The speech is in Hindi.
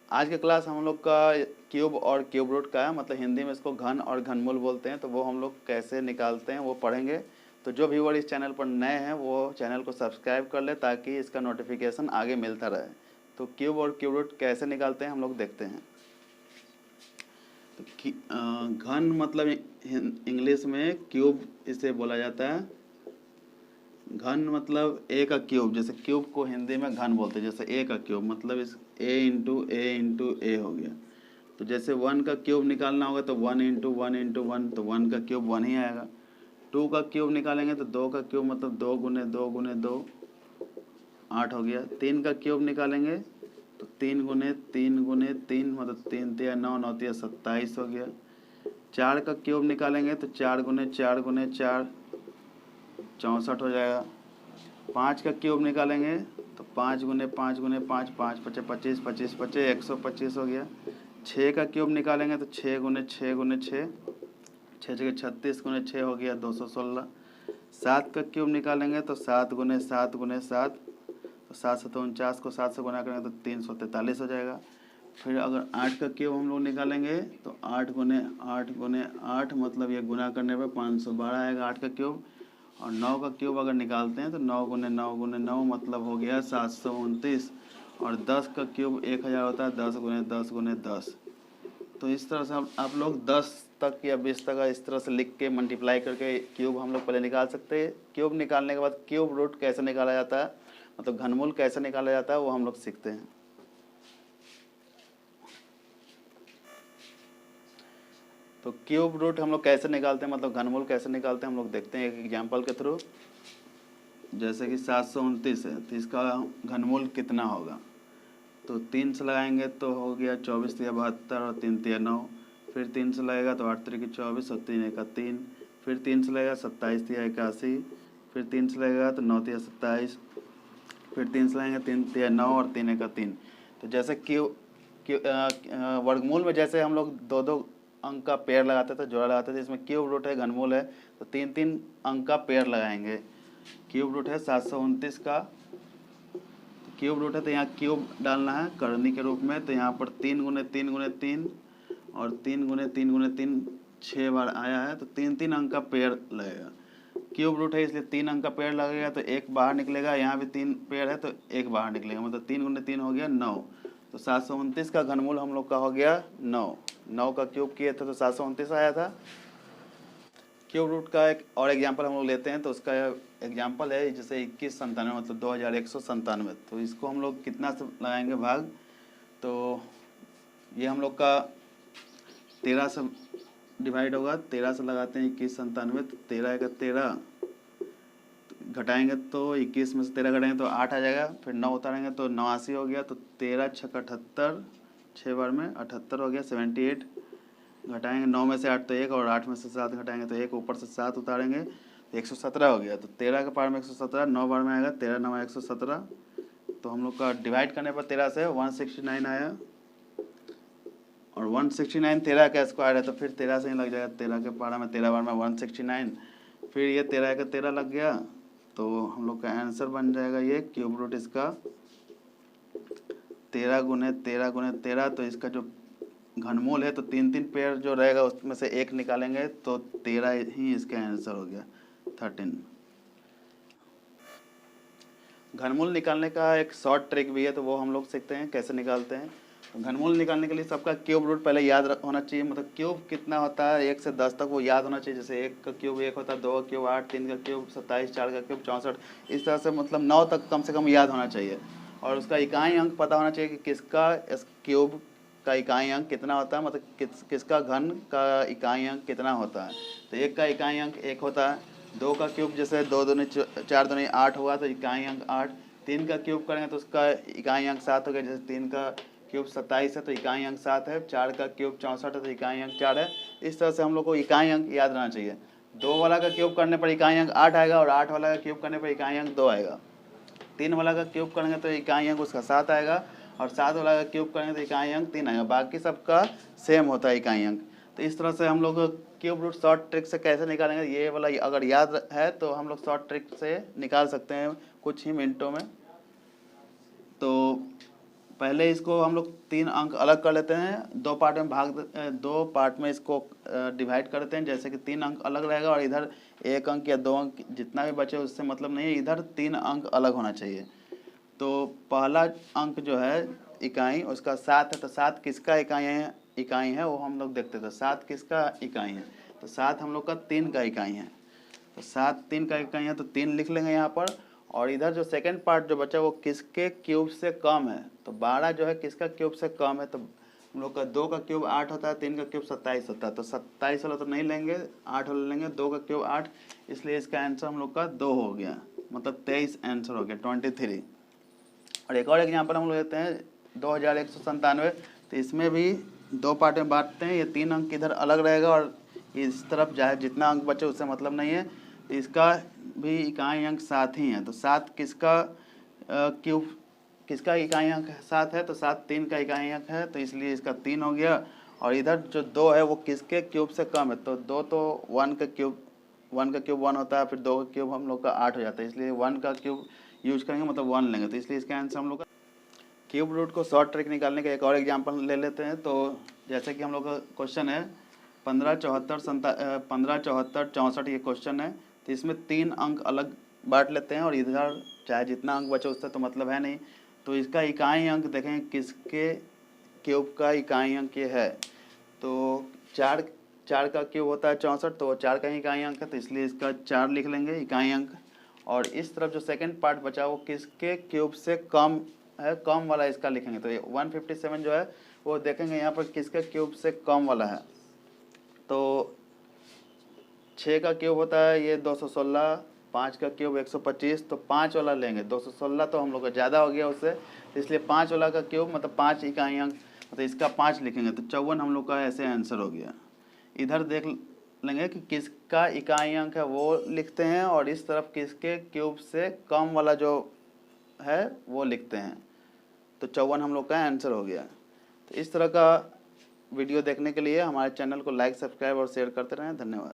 आज का क्लास हम लोग का क्यूब और क्यूब रूट का है, मतलब हिंदी में इसको घन और घनमूल बोलते हैं। तो वो हम लोग कैसे निकालते हैं वो पढ़ेंगे। तो जो व्यूअर इस चैनल पर नए हैं वो चैनल को सब्सक्राइब कर ले ताकि इसका नोटिफिकेशन आगे मिलता रहे। तो क्यूब और क्यूब रूट कैसे निकालते हैं हम लोग देखते हैं। तो घन मतलब इंग्लिश में क्यूब इसे बोला जाता है। घन मतलब ए का क्यूब, जैसे क्यूब को हिंदी में घन बोलते हैं। जैसे ए का क्यूब मतलब इस ए हो गया। तो जैसे 1 का क्यूब निकालना होगा तो 1 तो 1 का क्यूब 1 ही आएगा। 2 का क्यूब निकालेंगे तो 2 का क्यूब मतलब 2 गुने 2 गुने 2 8 हो गया। 3 का क्यूब निकालेंगे तो 3 गुने 3 गुने 3 मतलब 3 तिया 9 9 तिया 27 हो गया। 4 का क्यूब निकालेंगे तो 4 गुने 4 गुने 4 64 हो जाएगा। 5 का क्यूब निकालेंगे तो 5 गुने 5 गुने 5 5 पचे 25 25 पचे 125 हो गया। 6 का क्यूब निकालेंगे तो 6 गुने 6 गुने 6 6 जगह 36 गुने 6 हो गया 216। 7 का क्यूब निकालेंगे तो 7 गुने 7 गुने 7 तो 749 को 7 से गुना करेंगे तो 343 हो जाएगा। फिर अगर 8 का क्यूब हम लोग निकालेंगे तो 8 गुने 8 मतलब ये गुना करने पर 512 आएगा 8 का क्यूब। और 9 का क्यूब अगर निकालते हैं तो 9 गुने 9 गुने 9 मतलब हो गया 729। और 10 का क्यूब 1000 होता है 10 गुने 10 गुने 10। तो इस तरह से आप लोग 10 तक या 20 तक इस तरह से लिख के मल्टीप्लाई करके क्यूब हम लोग पहले निकाल सकते हैं। क्यूब निकालने के बाद क्यूब रूट कैसे निकाला जाता है, मतलब घनमूल कैसे निकाला जाता है वो हम लोग सीखते हैं। तो क्यूब रूट हम लोग कैसे निकालते हैं, मतलब घनमूल कैसे निकालते हैं हम लोग देखते हैं एक एग्जाम्पल के थ्रू। जैसे कि 729 है तो इसका घनमूल कितना होगा। तो 3 से लगाएंगे तो हो गया 24 तिया 72 और 3 तिया 9। फिर 3 से लगेगा तो 8 तिया 24 और 3 एका 3। फिर 3 से लगेगा 27 तिया 81। फिर 3 से लगेगा तो 9 तिया 27। फिर 3 से लगेंगे 3 तिया 9 और 3 एका 3। तो जैसे वर्गमूल में जैसे हम लोग दो दो अंक का पेड़ लगाते थे, जोड़ा लगाते थे, इसमें क्यूब रूट है घनमूल है तो 3 3 अंक का पेड़ लगाएंगे। क्यूब रूट है 729 का, क्यूब रूट है तो यहाँ क्यूब डालना है करनी के रूप में। तो यहाँ पर 3 गुने 3 गुने 3 और 3 गुने 3 गुने 3 6 बार आया है तो 3 3 अंक का पेड़ लगेगा। क्यूब रूट है इसलिए 3 अंक का पेड़ लगेगा तो एक बाहर निकलेगा। यहाँ भी 3 पेड़ है तो एक बाहर निकलेगा, मतलब 3 गुने 3 हो गया 9। तो 729 का घनमूल हम लोग का हो गया 9। 9 का क्यूब किए थे तो 729 आया था। क्यूब रूट का एक और एग्जाम्पल हम लोग लेते हैं। तो उसका एग्जाम्पल है जैसे 2197 मतलब 2197। तो इसको हम लोग कितना से लगाएंगे भाग। तो ये हम लोग का 13 से डिवाइड होगा। 13 से लगाते हैं 2197 तो 13 का 13 घटाएंगे तो 21 में से 13 घटाएंगे तो 8 आ जाएगा। फिर 9 उतारेंगे तो 89 हो गया। तो 13 छक 78 6 बार में 78 हो गया 78। घटाएंगे 9 में से 8 तो 1 और 8 में से 7 घटाएंगे तो 1 ऊपर से 7 उतारेंगे तो 117 हो गया। तो 13 के पार में 117 9 बार में आएगा 13 9 117। तो हम लोग का डिवाइड करने पर 13 से 169 आया। और 169 13 का स्क्वायर है तो फिर 13 से ही लग जाएगा। 13 के पारा में 13 बार में 169। फिर ये 13 का 13 लग गया तो हम लोग का आंसर बन जाएगा ये क्यूब रूट इसका 13 गुने 13 गुने 13। तो इसका जो घनमूल है तो 3 3 पेड़ जो रहेगा उसमें से एक निकालेंगे तो 13 ही इसका आंसर हो गया 13। घनमूल निकालने का एक शॉर्ट ट्रिक भी है तो वो हम लोग सीखते हैं कैसे निकालते हैं। तो घनमूल निकालने के लिए सबका क्यूब रूट पहले याद होना चाहिए, मतलब क्यूब कितना होता है 1 से 10 तक वो याद होना चाहिए। जैसे 1 का क्यूब 1 होता है, 2 का क्यूब 8, 3 का क्यूब 27, 4 का क्यूब 64, इस तरह से मतलब 9 तक कम से कम याद होना चाहिए। और उसका इकाई अंक पता होना चाहिए कि किसका इस क्यूब का इकाई अंक कितना होता है, मतलब किसका घन का इकाई अंक कितना होता है। तो 1 का इकाई अंक 1 होता है। 2 का क्यूब जैसे 2 दूनी 4 दूनी 8 हुआ तो इकाई अंक 8। 3 का क्यूब करेंगे तो उसका इकाई अंक 7 हो गया। जैसे 3 का क्यूब 27 है तो इकाई अंक 7 है। 4 का क्यूब 64 है तो इकाई अंक 4 है। इस तरह से हम लोग को इकाई अंक याद रहना चाहिए। 2 वाला का क्यूब करने पर इकाई अंक 8 आएगा और 8 वाला का क्यूब करने पर इकाई अंक 2 आएगा। 3 वाला का क्यूब करेंगे तो इकाई अंक उसका 7 आएगा और 7 वाला का क्यूब करेंगे तो इकाई अंक 3 आएगा। बाकी सबका सेम होता है इकाई अंक। तो इस तरह से हम लोग क्यूब रूट शॉर्ट ट्रिक से कैसे निकालेंगे ये वाला अगर याद है तो हम लोग शॉर्ट ट्रिक से निकाल सकते हैं कुछ ही मिनटों में। तो पहले इसको हम लोग 3 अंक अलग कर लेते हैं, 2 पार्ट में दो पार्ट में इसको डिवाइड करते हैं, जैसे कि 3 अंक अलग रहेगा और इधर 1 अंक या 2 अंक जितना भी बचे उससे मतलब नहीं है, इधर 3 अंक अलग होना चाहिए। तो पहला अंक जो है इकाई उसका 7 है, तो 7 किसका इकाई है वो हम लोग देखते थे। 7 किसका इकाई है, तो 7 हम लोग का 3 का इकाई है, तो 7 3 का इकाई है, तो 3 लिख लेंगे यहाँ पर। और इधर जो सेकंड पार्ट जो बचा वो किसके क्यूब से कम है, तो 12 जो है किसका क्यूब से कम है, तो हम लोग का 2 का क्यूब 8 होता है, 3 का क्यूब 27 होता है, तो 27 वाला तो नहीं लेंगे, 8 वाला लेंगे, 2 का क्यूब 8, इसलिए इसका आंसर हम लोग का 2 हो गया, मतलब 23 आंसर हो गया 23। और एक और एग्जाम्पल हम लोग लेते हैं 2197, तो इसमें भी 2 पार्ट में बांटते हैं, ये 3 अंक इधर अलग रहेगा और इस तरफ चाहे जितना अंक बचे उससे मतलब नहीं है, तो इसका भी इकाई अंक 7 ही है। तो 7 किसका क्यूब किसका इकाई अंक 7 है, तो 7 3 का इकाई अंक है, तो इसलिए इसका 3 हो गया। और इधर जो 2 है वो किसके क्यूब से कम है, तो 2 तो 1 का क्यूब 1 होता है, फिर 2 का क्यूब हम लोग का 8 हो जाता है, इसलिए 1 का क्यूब यूज करेंगे मतलब 1 लेंगे, तो इसलिए इसका आंसर हम लोग का। क्यूब रूट को शॉर्ट ट्रिक निकालने का एक और एग्जाम्पल ले लेते हैं। तो जैसे कि हम लोग का क्वेश्चन है 1574 ये क्वेश्चन है, तो इसमें 3 अंक अलग बांट लेते हैं और इधर चाहे जितना अंक बचे उससे तो मतलब है नहीं, तो इसका इकाई अंक देखें किसके क्यूब का इकाई अंक ये है, तो 4 का क्यूब होता है 64, तो 4 का ही इकाई अंक है, तो इसलिए इसका 4 लिख लेंगे इकाई अंक। और इस तरफ जो सेकंड पार्ट बचा वो किसके क्यूब से कम है, कम वाला इसका लिखेंगे, तो ये 157 जो है वो देखेंगे यहाँ पर किसके क्यूब से कम वाला है, तो 6 का क्यूब होता है ये 216, 5 का क्यूब 125, तो 5 वाला लेंगे, 216 तो हम लोग का ज़्यादा हो गया उससे, इसलिए 5 वाला का क्यूब मतलब 5 इकाई अंक, मतलब इसका 5 लिखेंगे, तो 54 हम लोग का ऐसे आंसर हो गया। इधर देख लेंगे कि किसका इकाई अंक है वो लिखते हैं और इस तरफ किसके क्यूब से कम वाला जो है वो लिखते हैं, तो 54 हम लोग का आंसर हो गया। तो इस तरह का वीडियो देखने के लिए हमारे चैनल को लाइक, सब्सक्राइब और शेयर करते रहें। धन्यवाद।